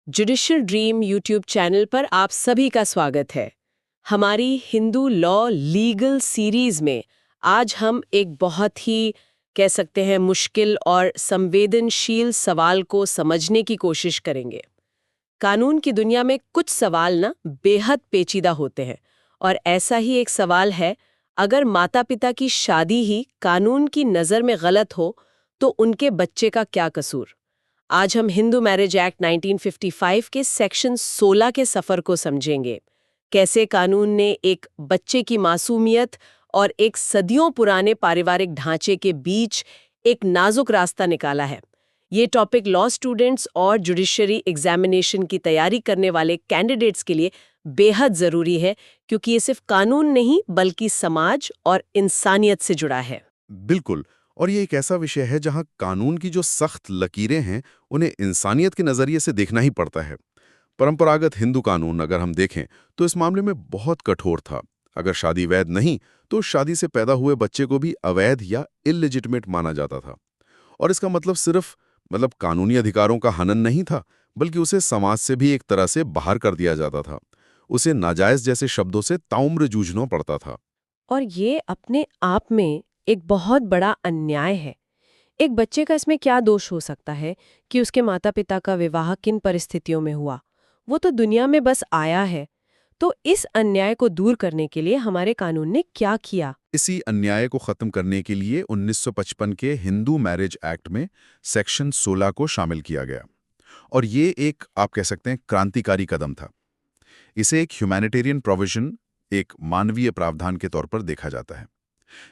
Judicial dream YouTube channel पर आप सभी का स्वागत है। हमारी हिंदू लॉ लीगल सीरीज में आज हम एक बहुत ही कह सकते हैं मुश्किल और संवेदनशील सवाल को समझने की कोशिश करेंगे। कानून की दुनिया में कुछ सवाल ना बेहद पेचीदा होते हैं और ऐसा ही एक सवाल है, अगर माता पिता की शादी ही कानून की नज़र में गलत हो तो उनके बच्चे का क्या कसूर। आज हम हिंदू मैरिज एक्ट 1955 के सेक्शन 16 के सफर को समझेंगे। कैसे कानून ने एक बच्चे की मासूमियत और एक सदियों पुराने पारिवारिक ढांचे के बीच एक नाजुक रास्ता निकाला है। ये टॉपिक लॉ स्टूडेंट्स और जुडिशरी एग्जामिनेशन की तैयारी करने वाले कैंडिडेट्स के लिए बेहद ज़रूरी है, क्योंकि ये सिर्फ कानून नहीं बल्कि समाज और इंसानियत से जुड़ा है। बिल्कुल। और ये एक ऐसा विषय है जहां कानून की जो सख्त लकीरें हैं उन्हें इंसानियत के नज़रिए से देखना ही पड़ता है। परंपरागत हिंदू कानून अगर हम देखें तो इस मामले में बहुत कठोर था। अगर शादी वैध नहीं तो शादी से पैदा हुए बच्चे को भी अवैध या इल्लेजिटिमेट माना जाता था। और इसका मतलब सिर्फ कानूनी अधिकारों का हनन नहीं था, बल्कि उसे समाज से भी एक तरह से बाहर कर दिया जाता था। उसे नाजायज जैसे शब्दों से ताउम्र जूझना पड़ता था। और ये अपने आप में एक बहुत बड़ा अन्याय है। एक बच्चे का इसमें क्या दोष हो सकता है कि उसके माता पिता का विवाह किन परिस्थितियों में हुआ? वो तो दुनिया में बस आया है। तो इस अन्याय को दूर करने के लिए हमारे कानून ने क्या किया? इसी अन्याय को खत्म करने के लिए 1955 के हिंदू मैरिज एक्ट में सेक्शन 16 को शामिल किया गया। और ये एक, आप कह सकते हैं, क्रांतिकारी कदम था। इसे एक ह्यूमैनिटेरियन प्रोविजन, एक मानवीय प्रावधान के तौर पर देखा जाता है।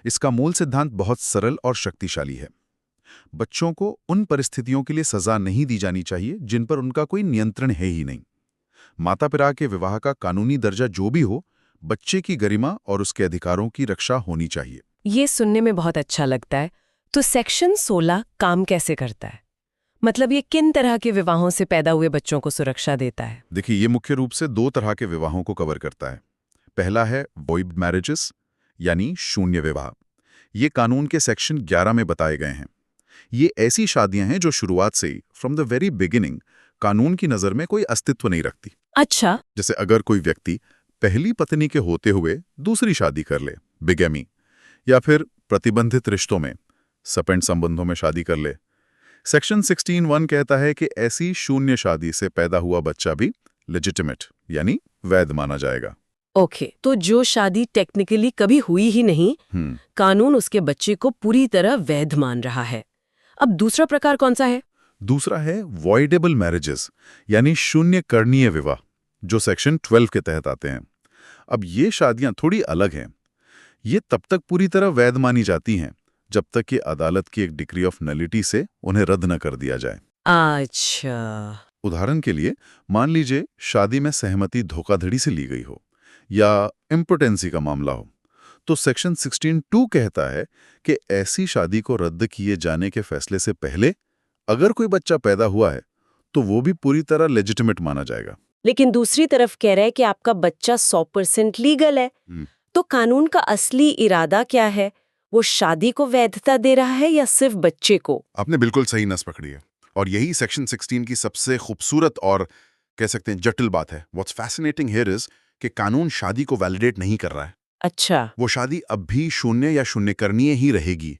इसका मूल सिद्धांत बहुत सरल और शक्तिशाली है। बच्चों को उन परिस्थितियों के लिए सजा नहीं दी जानी चाहिए जिन पर उनका कोई नियंत्रण है ही नहीं। माता पिता के विवाह का कानूनी दर्जा जो भी हो, बच्चे की गरिमा और उसके अधिकारों की रक्षा होनी चाहिए। ये सुनने में बहुत अच्छा लगता है। तो सेक्शन 16 काम कैसे करता है? मतलब ये किन तरह के विवाहों से पैदा हुए बच्चों को सुरक्षा देता है? देखिए, ये मुख्य रूप से दो तरह के विवाहों को कवर करता है। पहला है वॉइड मैरिजेस, यानी शून्य विवाह। ये कानून के सेक्शन 11 में बताए गए हैं। ये ऐसी शादियां हैं जो शुरुआत से ही, फ्रॉम द वेरी बिगिनिंग, कानून की नज़र में कोई अस्तित्व नहीं रखती। अच्छा। जैसे अगर कोई व्यक्ति पहली पत्नी के होते हुए दूसरी शादी कर ले, बिगेमी, या फिर प्रतिबंधित रिश्तों में, सपेंड संबंधों में शादी कर ले। सेक्शन 16(1) कहता है कि ऐसी शून्य शादी से पैदा हुआ बच्चा भी लेजिटिमेट, यानी वैध माना जाएगा। ओके, तो जो शादी टेक्निकली कभी हुई ही नहीं, कानून उसके बच्चे को पूरी तरह वैध मान रहा है। अब दूसरा प्रकार कौन सा है? दूसरा है वॉइडेबल मैरिजेस, यानी शून्य करणीय विवाह, जो सेक्शन 12 के तहत आते हैं। अब ये शादियां थोड़ी अलग हैं। ये तब तक पूरी तरह वैध मानी जाती हैं जब तक कि अदालत की एक डिक्री ऑफ नलिटी से उन्हें रद्द न कर दिया जाए। अच्छा। उदाहरण के लिए, मान लीजिए शादी में सहमति धोखाधड़ी से ली गई हो या इम्पोटेंसी का मामला हो, तो सेक्शन 16(2) कहता है कि ऐसी शादी को रद्द किए जाने के फैसले से पहले अगर कोई बच्चा पैदा हुआ है तो वो भी पूरी तरह लेजिटिमेट माना जाएगा। लेकिन दूसरी तरफ कह रहा है कि आपका बच्चा 100% लीगल है। तो कानून का असली इरादा क्या है? वो शादी को वैधता दे रहा है या सिर्फ बच्चे को? आपने बिल्कुल सही नस पकड़ी है। और यही सेक्शन 16 की सबसे खूबसूरत और कह सकते हैं जटिल बात है। व्हाट्स फैसिनेटिंग हियर इज कि कानून शादी को वैलिडेट नहीं कर रहा है। अच्छा। वो शादी अब भी शून्य या शून्य करणीय ही रहेगी।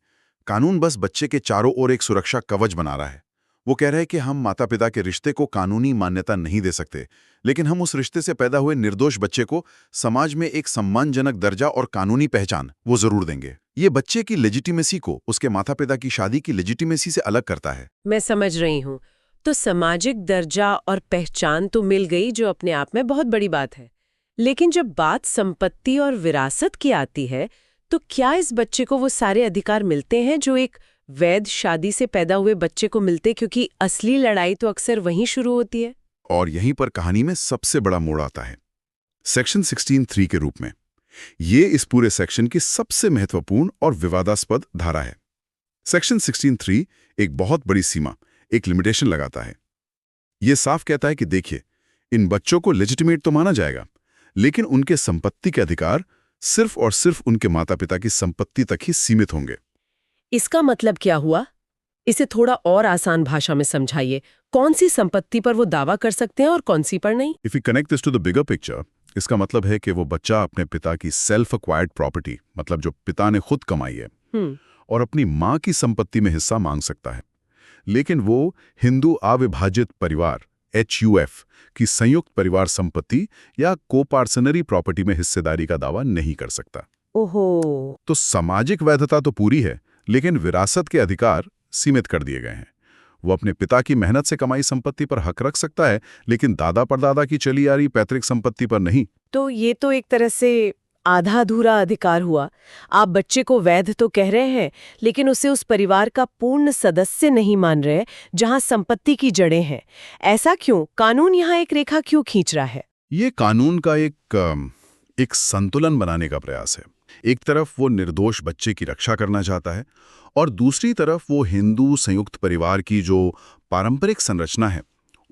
कानून बस बच्चे के चारों ओर एक सुरक्षा कवच बना रहा है। वो कह रहे हैं कि हम माता पिता के रिश्ते को कानूनी मान्यता नहीं दे सकते, लेकिन हम उस रिश्ते से पैदा हुए निर्दोष बच्चे को समाज में एक सम्मानजनक दर्जा और कानूनी पहचान वो जरूर देंगे। ये बच्चे की लेजिटिमेसी को उसके माता पिता की शादी की लेजिटिमेसी से अलग करता है। मैं समझ रही हूँ। तो सामाजिक दर्जा और पहचान तो मिल गई, जो अपने आप में बहुत बड़ी बात है। लेकिन जब बात संपत्ति और विरासत की आती है, तो क्या इस बच्चे को वो सारे अधिकार मिलते हैं जो एक वैध शादी से पैदा हुए बच्चे को मिलते? क्योंकि असली लड़ाई तो अक्सर वहीं शुरू होती है। और यहीं पर कहानी में सबसे बड़ा मोड़ आता है, सेक्शन 16(3) के रूप में। ये इस पूरे सेक्शन की सबसे महत्वपूर्ण और विवादास्पद धारा है। सेक्शन 16(3) एक बहुत बड़ी सीमा, एक लिमिटेशन लगाता है। ये साफ कहता है कि देखिए, इन बच्चों को लेजिटिमेट तो माना जाएगा, लेकिन उनके संपत्ति के अधिकार सिर्फ और सिर्फ उनके माता पिता की संपत्ति तक ही सीमित होंगे। इसका मतलब क्या हुआ? इसे थोड़ा और आसान भाषा में समझाइए। कौन सी संपत्ति पर वो दावा कर सकते हैं और कौन सी पर नहीं? If you connect this to the bigger picture, इसका मतलब है कि वो बच्चा अपने पिता की सेल्फ एक्वायर्ड प्रॉपर्टी, मतलब जो पिता ने खुद कमाई है, और अपनी मां की संपत्ति में हिस्सा मांग सकता है। लेकिन वो हिंदू अविभाजित परिवार HUF की संयुक्त परिवार संपत्ति या कोपार्सनरी प्रॉपर्टी में हिस्सेदारी का दावा नहीं कर सकता। ओहो। तो सामाजिक वैधता तो पूरी है, लेकिन विरासत के अधिकार सीमित कर दिए गए हैं। वो अपने पिता की मेहनत से कमाई संपत्ति पर हक रख सकता है, लेकिन दादा परदादा की चली आ रही पैतृक संपत्ति पर नहीं। तो ये तो एक तरह से आधा अधूरा अधिकार हुआ। आप बच्चे को वैध तो कह रहे हैं, लेकिन उसे उस परिवार का पूर्ण सदस्य नहीं मान रहे जहां संपत्ति की जड़ें हैं। ऐसा क्यों? कानून यहाँ एक रेखा क्यों खींच रहा है? ये कानून का एक संतुलन बनाने का प्रयास है। एक तरफ वो निर्दोष बच्चे की रक्षा करना चाहता है, और दूसरी तरफ वो हिंदू संयुक्त परिवार की जो पारंपरिक संरचना है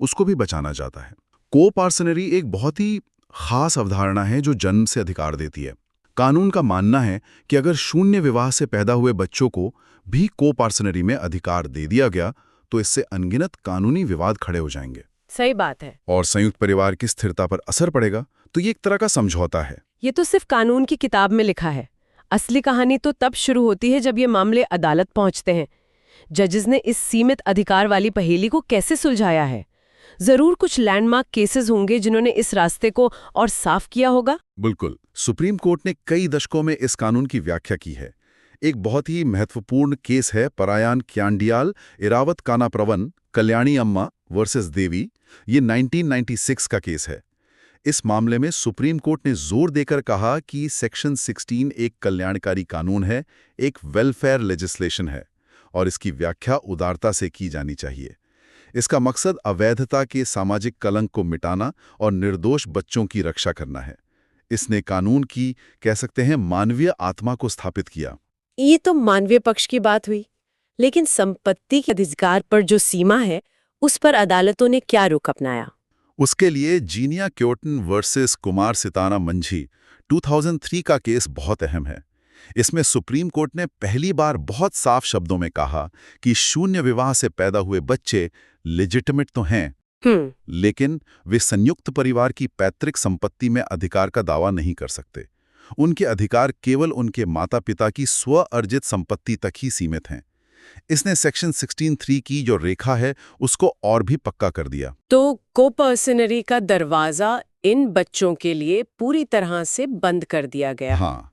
उसको भी बचाना चाहता है। कोपार्सनरी एक बहुत ही खास अवधारणा है जो जन्म से अधिकार देती है। कानून का मानना है कि अगर शून्य विवाह से पैदा हुए बच्चों को भी कोपार्सनरी में अधिकार दे दिया गया तो इससे अनगिनत कानूनी विवाद खड़े हो जाएंगे। सही बात है। और संयुक्त परिवार की स्थिरता पर असर पड़ेगा। तो ये एक तरह का समझौता है। ये तो सिर्फ कानून की किताब में लिखा है। असली कहानी तो तब शुरू होती है जब ये मामले अदालत पहुंचते हैं। जजेस ने इस सीमित अधिकार वाली पहेली को कैसे सुलझाया है? जरूर कुछ लैंडमार्क केसेस होंगे जिन्होंने इस रास्ते को और साफ किया होगा। बिल्कुल। सुप्रीम कोर्ट ने कई दशकों में इस कानून की व्याख्या की है। एक बहुत ही महत्वपूर्ण केस है परायान क्यांडियाल इरावत कानाप्रवन कल्याणी अम्मा वर्सेस देवी। ये 1996 का केस है। इस मामले में सुप्रीम कोर्ट ने जोर देकर कहा कि सेक्शन 16 एक कल्याणकारी कानून है, एक वेलफेयर लेजिस्लेशन है, और इसकी व्याख्या उदारता से की जानी चाहिए। इसका मकसद अवैधता के सामाजिक कलंक को मिटाना और निर्दोष बच्चों की रक्षा करना है। इसने कानून की, कह सकते हैं, मानवीय आत्मा को स्थापित किया। ये तो मानवीय पक्ष की बात हुई, लेकिन संपत्ति के अधिकार पर जो सीमा है उस पर अदालतों ने क्या रुख अपनाया? उसके लिए जीनिया क्योटन वर्सेस कुमार सिताना मंझी 2003 का केस बहुत अहम है। इसमें सुप्रीम कोर्ट ने पहली बार बहुत साफ शब्दों में कहा कि शून्य विवाह से पैदा हुए बच्चे लेजिटिमेट तो हैं, लेकिन वे संयुक्त परिवार की पैतृक संपत्ति में अधिकार का दावा नहीं कर सकते। उनके अधिकार केवल उनके माता पिता की स्व अर्जित संपत्ति तक ही सीमित हैं। इसने सेक्शन 16(3) की जो रेखा है उसको और भी पक्का कर दिया। तो कोपर्सनरी का दरवाजा इन बच्चों के लिए पूरी तरह से बंद कर दिया गया। हाँ,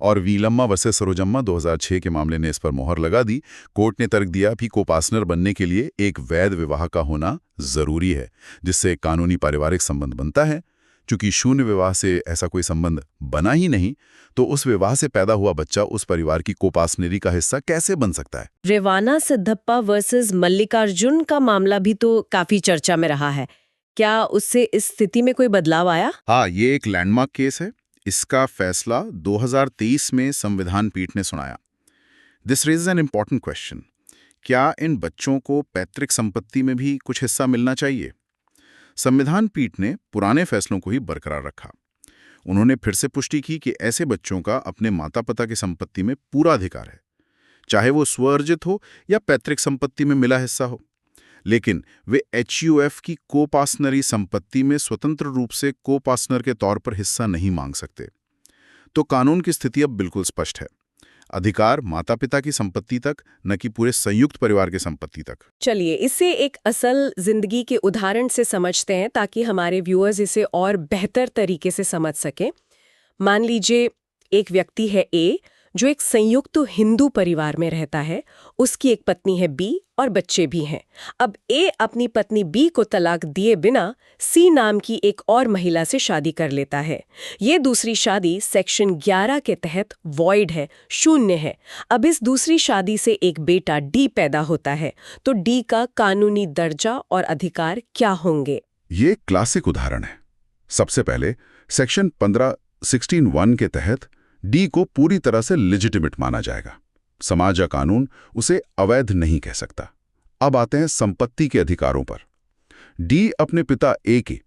और वीलम्मा वर्सेस सरोजम्मा 2006 के मामले ने इस पर मोहर लगा दी। कोर्ट ने तर्क दिया कि कोपार्टनर बनने के लिए एक वैध विवाह का होना जरूरी है, जिससे कानूनी पारिवारिक संबंध बनता है। चूंकि शून्य विवाह से ऐसा कोई संबंध बना ही नहीं, तो उस विवाह से पैदा हुआ बच्चा उस परिवार की कोपार्टनरी का हिस्सा कैसे बन सकता है? रेवाना सिद्धप्पा वर्सेस मल्लिकार्जुन का मामला भी तो काफी चर्चा में रहा है। क्या उससे इस स्थिति में कोई बदलाव आया? हाँ, ये एक लैंडमार्क केस है। इसका फैसला 2023 में संविधान पीठ ने सुनाया। This raises an important question. क्या इन बच्चों को पैतृक संपत्ति में भी कुछ हिस्सा मिलना चाहिए? संविधान पीठ ने पुराने फैसलों को ही बरकरार रखा। उन्होंने फिर से पुष्टि की कि ऐसे बच्चों का अपने माता पिता की संपत्ति में पूरा अधिकार है, चाहे वो स्वअर्जित हो या पैतृक संपत्ति में मिला हिस्सा हो। लेकिन वे HUF की कोपार्टनरी संपत्ति में स्वतंत्र रूप से कोपार्टनर के तौर पर हिस्सा नहीं मांग सकते। तो कानून की स्थिति अब बिल्कुल स्पष्ट है। अधिकार माता पिता की संपत्ति तक, न कि पूरे संयुक्त परिवार की संपत्ति तक। चलिए इसे एक असल जिंदगी के उदाहरण से समझते हैं ताकि हमारे व्यूअर्स इसे और बेहतर तरीके से समझ सकें। मान लीजिए एक व्यक्ति है A जो एक संयुक्त हिंदू परिवार में रहता है। उसकी एक पत्नी है B और बच्चे भी हैं। अब A अपनी पत्नी B को तलाक दिए बिना C नाम की एक और महिला से शादी कर लेता है। ये दूसरी शादी सेक्शन 11 के तहत वॉइड है, शून्य है। अब इस दूसरी शादी से एक बेटा D पैदा होता है, तो D का कानूनी दर्जा और अधिकार क्या होंगे? ये क्लासिक उदाहरण है। सबसे पहले सेक्शन 15(16)(1) के तहत डी को पूरी तरह से लेजिटिमेट माना जाएगा। समाज या कानून उसे अवैध नहीं कह सकता। अब आते हैं संपत्ति के अधिकारों पर। डी अपने पिता ए के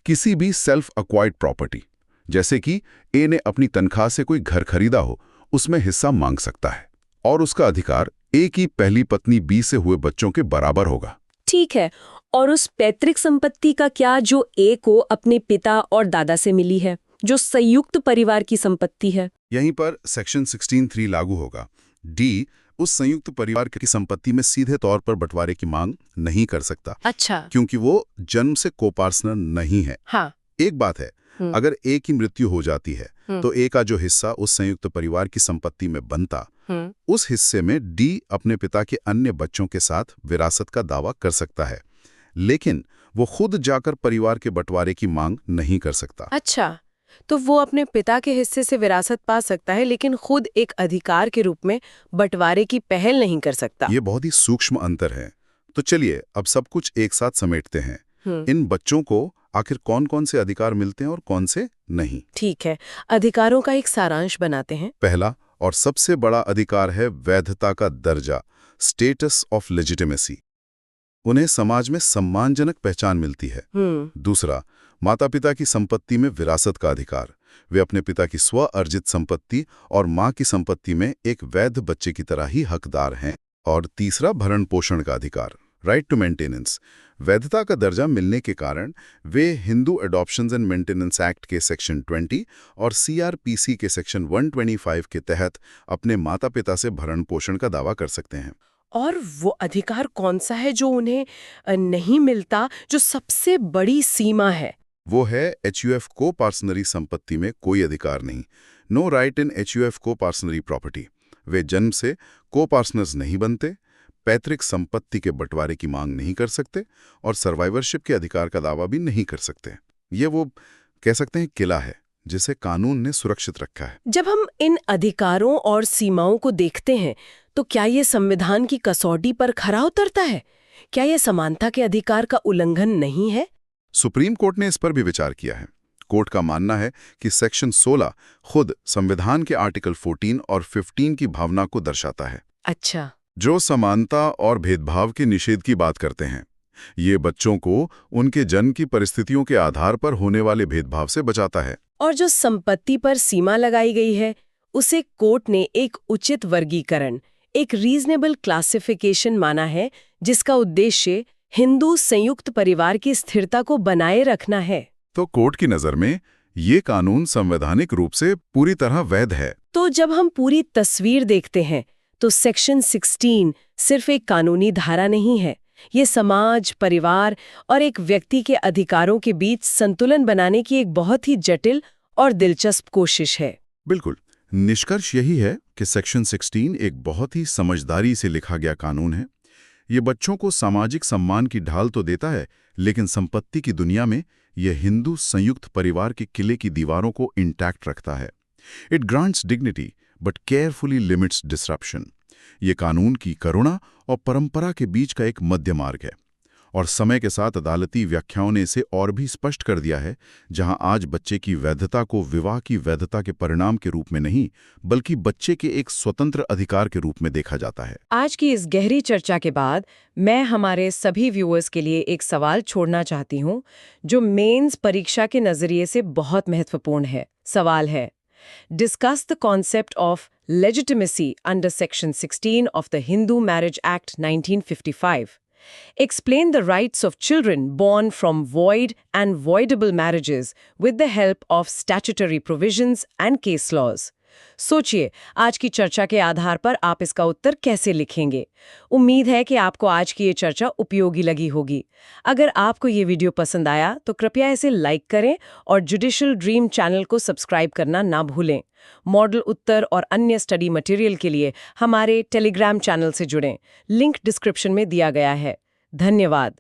किसी भी सेल्फ एक्वायर्ड प्रॉपर्टी, जैसे कि ए ने अपनी तनख्वाह से कोई घर खरीदा हो, उसमें हिस्सा मांग सकता है, और उसका अधिकार ए की पहली पत्नी बी से हुए बच्चों के बराबर होगा। ठीक है, और उस पैतृक संपत्ति का क्या जो ए को अपने पिता और दादा से मिली है, जो संयुक्त परिवार की संपत्ति है? यहीं पर सेक्शन 16(3) लागू होगा। डी उस संयुक्त परिवार की संपत्ति में सीधे तौर पर बंटवारे की मांग नहीं कर सकता। अच्छा। क्योंकि वो जन्म से को-पार्टनर नहीं है। हाँ। एक बात है, अगर ए की मृत्यु हो जाती है तो ए का जो हिस्सा उस संयुक्त परिवार की संपत्ति में बनता, उस हिस्से में डी अपने पिता के अन्य बच्चों के साथ विरासत का दावा कर सकता है, लेकिन वो खुद जाकर परिवार के बंटवारे की मांग नहीं कर सकता। अच्छा, तो वो अपने पिता के हिस्से से विरासत पा सकता है, लेकिन खुद एक अधिकार के रूप में बंटवारे की पहल नहीं कर सकता। ये बहुत ही सूक्ष्म अंतर है। तो चलिए अब सब कुछ एक साथ समेटते हैं। इन बच्चों को आखिर कौन-कौन से अधिकार मिलते हैं और कौन से नहीं? ठीक है, अधिकारों का एक सारांश बनाते हैं। पहला और सबसे बड़ा अधिकार है वैधता का दर्जा, स्टेटस ऑफ लेजिटिमेसी। उन्हें समाज में सम्मानजनक पहचान मिलती है। दूसरा, माता-पिता की संपत्ति में विरासत का अधिकार। वे अपने पिता की स्व अर्जित संपत्ति और मां की संपत्ति में एक वैध बच्चे की तरह ही हकदार हैं। और तीसरा, भरण पोषण का अधिकार, राइट टू मेंटेनेंस। वैधता का दर्जा मिलने के कारण वे हिंदू एडॉप्शंस एंड मेंटेनेंस एक्ट के सेक्शन 20 और सीआरपीसी के सेक्शन 125 के तहत अपने माता-पिता से भरण पोषण का दावा कर सकते हैं। और वो अधिकार कौन सा है जो उन्हें नहीं मिलता, जो सबसे बड़ी सीमा है? वो है एचयूएफ को-पार्सनरी संपत्ति में कोई अधिकार नहीं। नो राइट इन एचयूएफ को-पार्सनरी प्रॉपर्टी। वे जन्म से को-पार्सनर्स नहीं बनते, पैतृक संपत्ति के बंटवारे की मांग नहीं कर सकते और सर्वाइवरशिप के अधिकार का दावा भी नहीं कर सकते। ये वो कह सकते हैं किला है जिसे कानून ने सुरक्षित रखा है। जब हम इन अधिकारों और सीमाओं को देखते हैं तो क्या ये संविधान की कसौटी पर खरा उतरता है? क्या ये समानता के अधिकार का उल्लंघन नहीं है? सुप्रीम कोर्ट ने इस पर भी विचार किया है। कोर्ट का मानना है कि सेक्शन 16 खुद संविधान के आर्टिकल 14 और 15 की भावना को दर्शाता है। अच्छा। जो समानता और भेदभाव के निषेध की बात करते हैं। ये बच्चों को उनके जन्म की परिस्थितियों के आधार पर होने वाले भेदभाव से बचाता है। और जो संपत्ति पर सीमा लगाई गई है, उसे कोर्ट ने एक उचित वर्गीकरण, एक रीजनेबल क्लासिफिकेशन माना है, जिसका उद्देश्य हिंदू संयुक्त परिवार की स्थिरता को बनाए रखना है। तो कोर्ट की नजर में ये कानून संवैधानिक रूप से पूरी तरह वैध है। तो जब हम पूरी तस्वीर देखते हैं तो सेक्शन 16 सिर्फ एक कानूनी धारा नहीं है, ये समाज, परिवार और एक व्यक्ति के अधिकारों के बीच संतुलन बनाने की एक बहुत ही जटिल और दिलचस्प कोशिश है। बिल्कुल। निष्कर्ष यही है कि सेक्शन 16 एक बहुत ही समझदारी से लिखा गया कानून है। ये बच्चों को सामाजिक सम्मान की ढाल तो देता है, लेकिन संपत्ति की दुनिया में यह हिंदू संयुक्त परिवार के किले की दीवारों को इंटैक्ट रखता है। It grants dignity but carefully limits disruption. ये कानून की करुणा और परंपरा के बीच का एक मध्य मार्ग है। और समय के साथ अदालती व्याख्याओं ने इसे और भी स्पष्ट कर दिया है, जहां आज बच्चे की वैधता को विवाह की वैधता के परिणाम के रूप में नहीं, बल्कि बच्चे के एक स्वतंत्र अधिकार के रूप में देखा जाता है। आज की इस गहरी चर्चा के बाद मैं हमारे सभी व्यूअर्स के लिए एक सवाल छोड़ना चाहती हूँ, जो मेंस परीक्षा के नजरिए से बहुत महत्वपूर्ण है। सवाल है, discuss the concept of legitimacy under Section 16 of the Hindu Marriage Act 1955. Explain the rights of children born from void and voidable marriages with the help of statutory provisions and case laws. सोचिए, आज की चर्चा के आधार पर आप इसका उत्तर कैसे लिखेंगे? उम्मीद है कि आपको आज की ये चर्चा उपयोगी लगी होगी। अगर आपको ये वीडियो पसंद आया तो कृपया इसे लाइक करें और जुडिशियल ड्रीम चैनल को सब्सक्राइब करना ना भूलें। मॉडल उत्तर और अन्य स्टडी मटेरियल के लिए हमारे टेलीग्राम चैनल से जुड़ें। लिंक डिस्क्रिप्शन में दिया गया है। धन्यवाद।